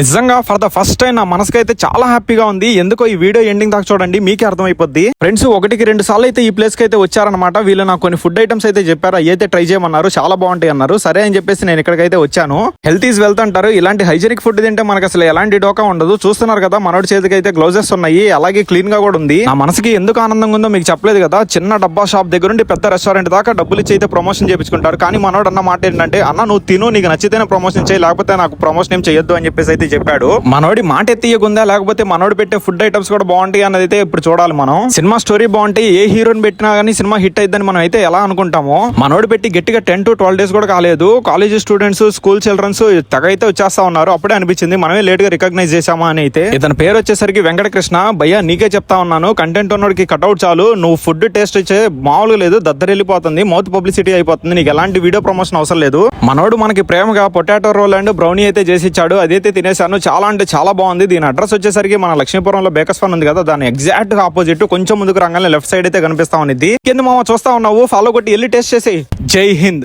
నిజంగా for the first time నా మనసుకైతే చాలా హ్యాపీగా ఉంది. ఎందుకో ఈ వీడియో ఎండింగ్ దాకా చూడండి, మీకే అర్థమైపోద్ది. ఫ్రెండ్స్ 1-2 సార్లు అయితే ఈ ప్లేస్ కి అయితే వచ్చారనమాట. వీళ్ళు నాకు కొన్ని ఫుడ్ ఐటమ్స్ అయితే చెప్పారు, అయితే ట్రై చేయమన్నారు, చాలా బాగుంటాయి అన్నారు. సరే అని చెప్పేసి నేను ఇక్కడికైతే వచ్చాను. హెల్త్ ఈజ్ వెల్త్ అంటారు. ఇలాంటి హైజెనిక్ ఫుడ్ తింటే మనకు అసలు ఎలాంటి డోకా ఉండదు. చూస్తున్నారు కదా, మనోడి చేతికి అయితే గ్లౌజెస్ ఉన్నాయి, అలాగే క్లీన్ గా కూడా ఉంది. నా మనసుకి ఎందుకు ఆనందంగా ఉందో మీకు చెప్పలేదు కదా. చిన్న డబ్బా షాప్ దగ్గర నుండి పెద్ద రెస్టారెంట్ దాకా డబ్బులు ఇచ్చి అయితే ప్రమోషన్ చేయించుకుంటారు. కానీ మనోడు అన్న మాట ఏంటంటే, అన్న నువ్వు తిను, నీకు నచ్చితేనే ప్రమోషన్ చేయి, లేకపోతే నాకు ప్రమోషన్ ఏం చేయొద్దు అని చెప్పేసి అయితే చెప్పాడు. మనోడి మాట ఎత్తియకుందా, లేకపోతే మనోడు పెట్టే ఫుడ్ ఐటమ్స్ కూడా బాగుంటాయి అన్నది అయితే ఇప్పుడు చూడాలి మనం. సినిమా స్టోరీ బాగుంటాయి, ఏ హీరోని పెట్టినా గానీ సినిమా హిట్ అయిద్దని మనం అయితే ఎలా అనుకుంటామో, మనోడు పెట్టి గట్టిగా 10 to 12 days కూడా కాలేదు. కాలేజ్ స్టూడెంట్స్, స్కూల్ చిల్డ్రన్స్ తెగ అయితే వచ్చేస్తా ఉన్నారు. అప్పుడే అనిపించింది మనమే లేట్ గా రికగ్నైజ్ చేసామా అని. అయితే ఇతని పేరు వచ్చేసరికి వెంకటకృష్ణ. భయ్యా నీకే చెప్తా ఉన్నాను, కంటెంట్ ఉన్నోడికి కట్అవుట్ చాలు. నువ్వు ఫుడ్ టేస్ట్ ఇచ్చే మామూలుగా లేదు, దద్దరెళ్ళిపోతుంది, మౌత్ పబ్లిసిటీ అయిపోతుంది, నీకు ఎలాంటి వీడియో ప్రమోషన్ అవసరం లేదు. మనోడు మనకి ప్రేమగా పొటాటో రోల్ అండ్ బ్రౌనీ అయితే చేసి ఇచ్చాడు. అదైతే తినేసాను, చాలా అంటే చాలా బాగుంది. దీని అడ్రస్ వచ్చేసరికి మన లక్ష్మీపురంలో బేకర్స్ ఫన్ ఉంది కదా, దాని ఎగ్జాక్ట్ గా ఆపోజిట్, కొంచెం ముందుకు రాగానే లెఫ్ట్ సైడ్ అయితే కనిపిస్తా ఉంది. కింద మామ చూస్తా ఉన్నావు, ఫాలో కొట్టి వెళ్ళి టేస్ట్ చేసి. జై హింద్.